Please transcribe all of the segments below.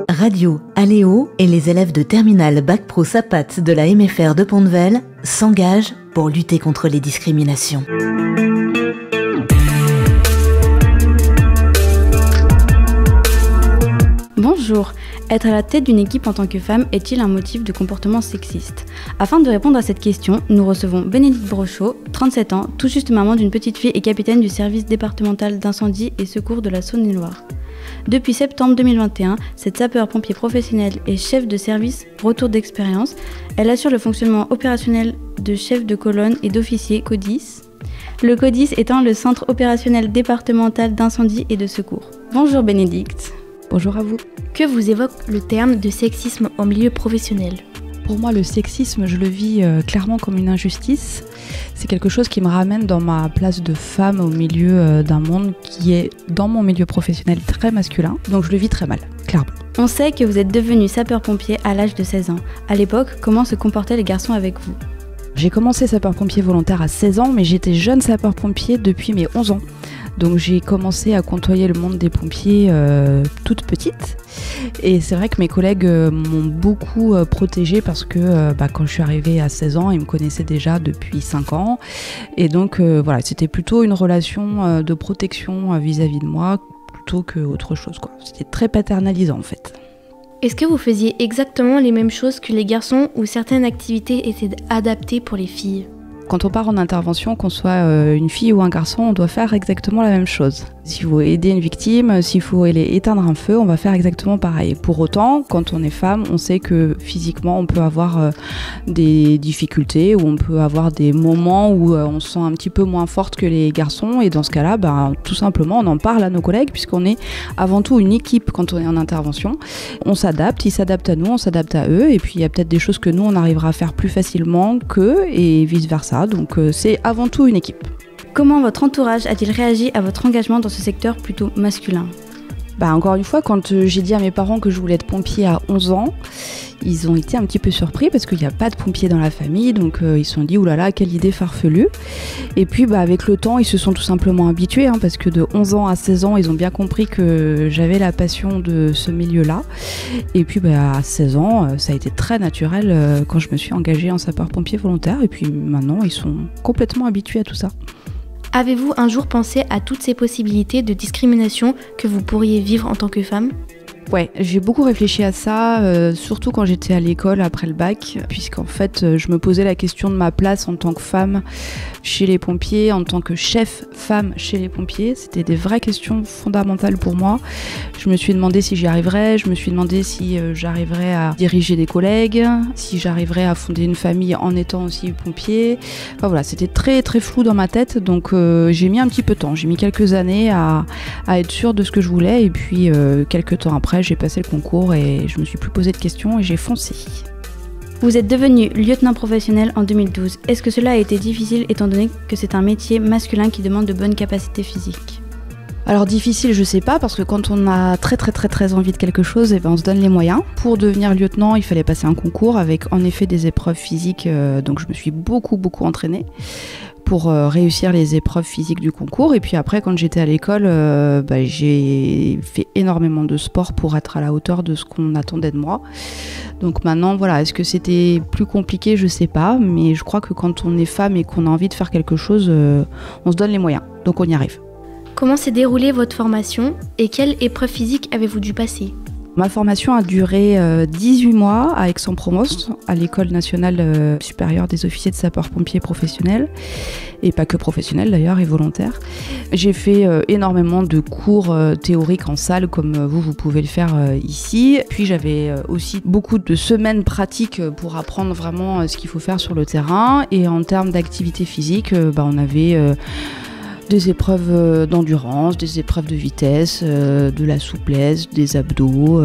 Radio Aléo et les élèves de terminale Bac Pro SAPAT de la MFR de Pont-de-Vel s'engagent pour lutter contre les discriminations. Bonjour, être à la tête d'une équipe en tant que femme est-il un motif de comportement sexiste ? Afin de répondre à cette question, nous recevons Bénédicte Brochot, 37 ans, tout juste maman d'une petite fille et capitaine du service départemental d'incendie et secours de la Saône-et-Loire. Depuis septembre 2021, cette sapeur-pompier professionnel et chef de service retour d'expérience. Elle assure le fonctionnement opérationnel de chef de colonne et d'officier CODIS. Le CODIS étant le centre opérationnel départemental d'incendie et de secours. Bonjour Bénédicte. Bonjour à vous. Que vous évoque le terme de sexisme en milieu professionnel ? Pour moi, le sexisme, je le vis clairement comme une injustice. C'est quelque chose qui me ramène dans ma place de femme au milieu d'un monde qui est, dans mon milieu professionnel, très masculin. Donc je le vis très mal, clairement. On sait que vous êtes devenu sapeur-pompier à l'âge de 16 ans. À l'époque, comment se comportaient les garçons avec vous ? J'ai commencé sapeur-pompier volontaire à 16 ans, mais j'étais jeune sapeur-pompier depuis mes 11 ans. Donc j'ai commencé à côtoyer le monde des pompiers toute petite. Et c'est vrai que mes collègues m'ont beaucoup protégée parce que quand je suis arrivée à 16 ans, ils me connaissaient déjà depuis 5 ans. Et donc voilà, c'était plutôt une relation de protection vis-à-vis de moi plutôt qu'autre chose, quoi. C'était très paternalisant en fait. Est-ce que vous faisiez exactement les mêmes choses que les garçons ou certaines activités étaient adaptées pour les filles ? Quand on part en intervention, qu'on soit une fille ou un garçon, on doit faire exactement la même chose. S'il faut aider une victime, s'il faut éteindre un feu, on va faire exactement pareil. Pour autant, quand on est femme, on sait que physiquement, on peut avoir des difficultés ou on peut avoir des moments où on se sent un petit peu moins forte que les garçons. Et dans ce cas-là, tout simplement, on en parle à nos collègues puisqu'on est avant tout une équipe quand on est en intervention. On s'adapte, ils s'adaptent à nous, on s'adapte à eux. Et puis, il y a peut-être des choses que nous, on arrivera à faire plus facilement qu'eux et vice-versa. Donc c'est avant tout une équipe. Comment votre entourage a-t-il réagi à votre engagement dans ce secteur plutôt masculin ? Encore une fois, quand j'ai dit à mes parents que je voulais être pompier à 11 ans, ils ont été un petit peu surpris parce qu'il n'y a pas de pompier dans la famille, donc ils se sont dit « oulala, quelle idée farfelue !» Et puis avec le temps, ils se sont tout simplement habitués, parce que de 11 ans à 16 ans, ils ont bien compris que j'avais la passion de ce milieu-là. Et puis à 16 ans, ça a été très naturel quand je me suis engagée en sapeur-pompier volontaire, et puis maintenant, ils sont complètement habitués à tout ça. Avez-vous un jour pensé à toutes ces possibilités de discrimination que vous pourriez vivre en tant que femme ? Ouais, j'ai beaucoup réfléchi à ça, surtout quand j'étais à l'école après le bac, puisqu'en fait, je me posais la question de ma place en tant que femme chez les pompiers, en tant que chef femme chez les pompiers. C'était des vraies questions fondamentales pour moi. Je me suis demandé si j'y arriverais, je me suis demandé si j'arriverais à diriger des collègues, si j'arriverais à fonder une famille en étant aussi pompier. Enfin voilà, c'était très très flou dans ma tête, donc j'ai mis un petit peu de temps, j'ai mis quelques années à être sûre de ce que je voulais, et puis quelques temps après, j'ai passé le concours et je me suis plus posé de questions et j'ai foncé. Vous êtes devenu lieutenant professionnel en 2012. Est-ce que cela a été difficile étant donné que c'est un métier masculin qui demande de bonnes capacités physiques ? Alors difficile, je sais pas, parce que quand on a très envie de quelque chose, on se donne les moyens. Pour devenir lieutenant, il fallait passer un concours avec en effet des épreuves physiques, donc je me suis beaucoup entraînée pour réussir les épreuves physiques du concours. Et puis après, quand j'étais à l'école, j'ai fait énormément de sport pour être à la hauteur de ce qu'on attendait de moi. Donc maintenant, voilà, est-ce que c'était plus compliqué ? Je sais pas, mais je crois que quand on est femme et qu'on a envie de faire quelque chose, on se donne les moyens, donc on y arrive. Comment s'est déroulée votre formation et quelle épreuve physique avez-vous dû passer ? Ma formation a duré 18 mois à Aix-en-Provence, à l'École nationale supérieure des officiers de sapeurs-pompiers professionnels, et pas que professionnels d'ailleurs, et volontaires. J'ai fait énormément de cours théoriques en salle, comme vous pouvez le faire ici. Puis j'avais aussi beaucoup de semaines pratiques pour apprendre vraiment ce qu'il faut faire sur le terrain. Et en termes d'activité physique, on avait des épreuves d'endurance, des épreuves de vitesse, de la souplesse, des abdos,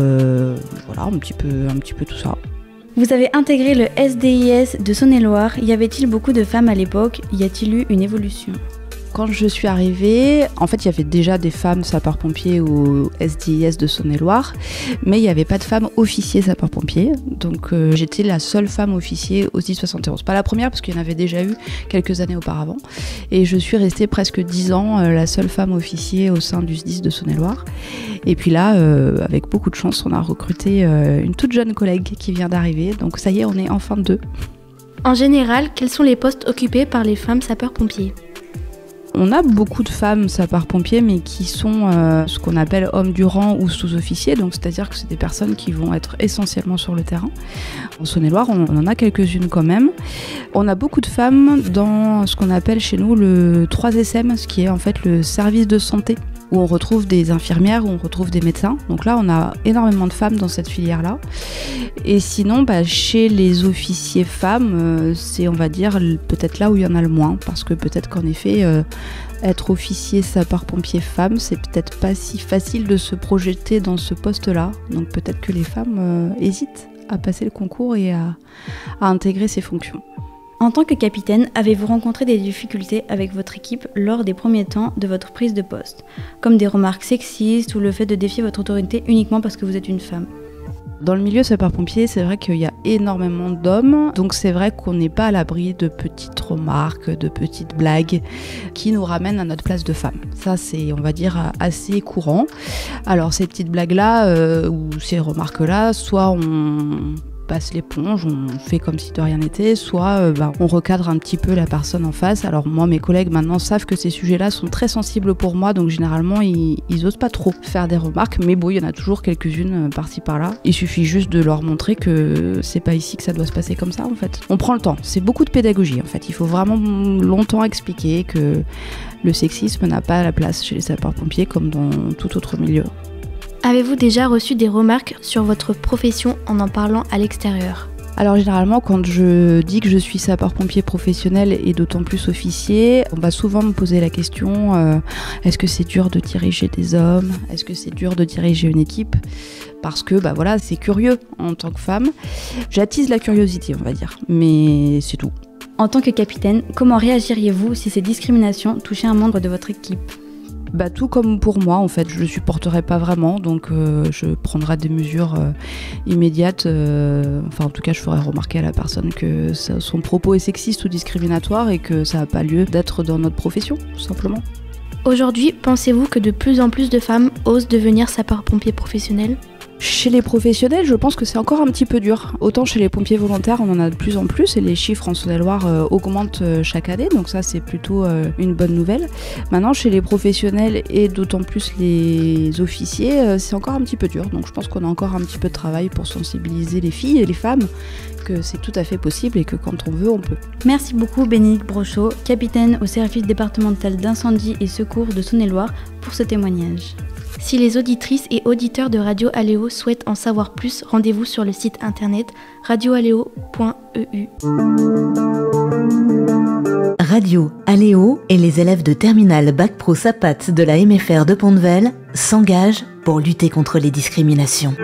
voilà, un petit peu tout ça. Vous avez intégré le SDIS de Saône-et-Loire. Y avait-il beaucoup de femmes à l'époque ? Y a-t-il eu une évolution ? Quand je suis arrivée, en fait, il y avait déjà des femmes sapeurs-pompiers au SDIS de Saône-et-Loire, mais il n'y avait pas de femmes officiers sapeurs-pompiers. Donc, j'étais la seule femme officier au SDIS 71. Pas la première, parce qu'il y en avait déjà eu quelques années auparavant. Et je suis restée presque 10 ans la seule femme officier au sein du SDIS de Saône-et-Loire. Et puis là, avec beaucoup de chance, on a recruté une toute jeune collègue qui vient d'arriver. Donc, ça y est, on est enfin deux. En général, quels sont les postes occupés par les femmes sapeurs-pompiers ? On a beaucoup de femmes sapeurs-pompiers, mais qui sont ce qu'on appelle hommes du rang ou sous-officiers, donc c'est-à-dire que c'est des personnes qui vont être essentiellement sur le terrain. En Saône-et-Loire, on en a quelques-unes quand même. On a beaucoup de femmes dans ce qu'on appelle chez nous le 3SM, ce qui est en fait le service de santé, où on retrouve des infirmières, où on retrouve des médecins. Donc là, on a énormément de femmes dans cette filière-là. Et sinon, chez les officiers femmes, c'est, on va dire, peut-être là où il y en a le moins, parce que peut-être qu'en effet, être officier sapeur-pompier femme, c'est peut-être pas si facile de se projeter dans ce poste-là. Donc peut-être que les femmes hésitent à passer le concours et à intégrer ces fonctions. En tant que capitaine, avez-vous rencontré des difficultés avec votre équipe lors des premiers temps de votre prise de poste, comme des remarques sexistes ou le fait de défier votre autorité uniquement parce que vous êtes une femme ? Dans le milieu sapeur-pompier, c'est vrai qu'il y a énormément d'hommes, donc c'est vrai qu'on n'est pas à l'abri de petites remarques, de petites blagues qui nous ramènent à notre place de femme. Ça, c'est, on va dire, assez courant. Alors ces petites blagues-là, ou ces remarques-là, soit on passe l'éponge, on fait comme si de rien n'était, soit on recadre un petit peu la personne en face. Alors moi, mes collègues maintenant savent que ces sujets-là sont très sensibles pour moi, donc généralement ils osent pas trop faire des remarques, mais bon, il y en a toujours quelques-unes par-ci par-là. Il suffit juste de leur montrer que c'est pas ici que ça doit se passer comme ça en fait. On prend le temps, c'est beaucoup de pédagogie en fait, il faut vraiment longtemps expliquer que le sexisme n'a pas la place chez les sapeurs-pompiers comme dans tout autre milieu. Avez-vous déjà reçu des remarques sur votre profession en parlant à l'extérieur ? Alors généralement, quand je dis que je suis sapeur-pompier professionnel et d'autant plus officier, on va souvent me poser la question est-ce que c'est dur de diriger des hommes ? Est-ce que c'est dur de diriger une équipe ? Parce que voilà, c'est curieux en tant que femme. J'attise la curiosité, on va dire, mais c'est tout. En tant que capitaine, comment réagiriez-vous si ces discriminations touchaient un membre de votre équipe ? Tout comme pour moi, en fait, je le supporterai pas vraiment, donc je prendrai des mesures immédiates. En tout cas, je ferai remarquer à la personne que son propos est sexiste ou discriminatoire et que ça n'a pas lieu d'être dans notre profession, tout simplement. Aujourd'hui, pensez-vous que de plus en plus de femmes osent devenir sapeurs-pompiers professionnels ? Chez les professionnels, je pense que c'est encore un petit peu dur. Autant chez les pompiers volontaires, on en a de plus en plus et les chiffres en Saône-et-Loire augmentent chaque année, donc ça c'est plutôt une bonne nouvelle. Maintenant, chez les professionnels et d'autant plus les officiers, c'est encore un petit peu dur. Donc je pense qu'on a encore un petit peu de travail pour sensibiliser les filles et les femmes que c'est tout à fait possible et que quand on veut, on peut. Merci beaucoup Bénédicte Brochot, capitaine au service départemental d'incendie et secours de Saône-et-Loire, pour ce témoignage. Si les auditrices et auditeurs de Radio Aléo souhaitent en savoir plus, rendez-vous sur le site internet radioaléo.eu. Radio Aléo et les élèves de terminale Bac Pro SAPAT de la MFR de Pont-de-Vel s'engagent pour lutter contre les discriminations.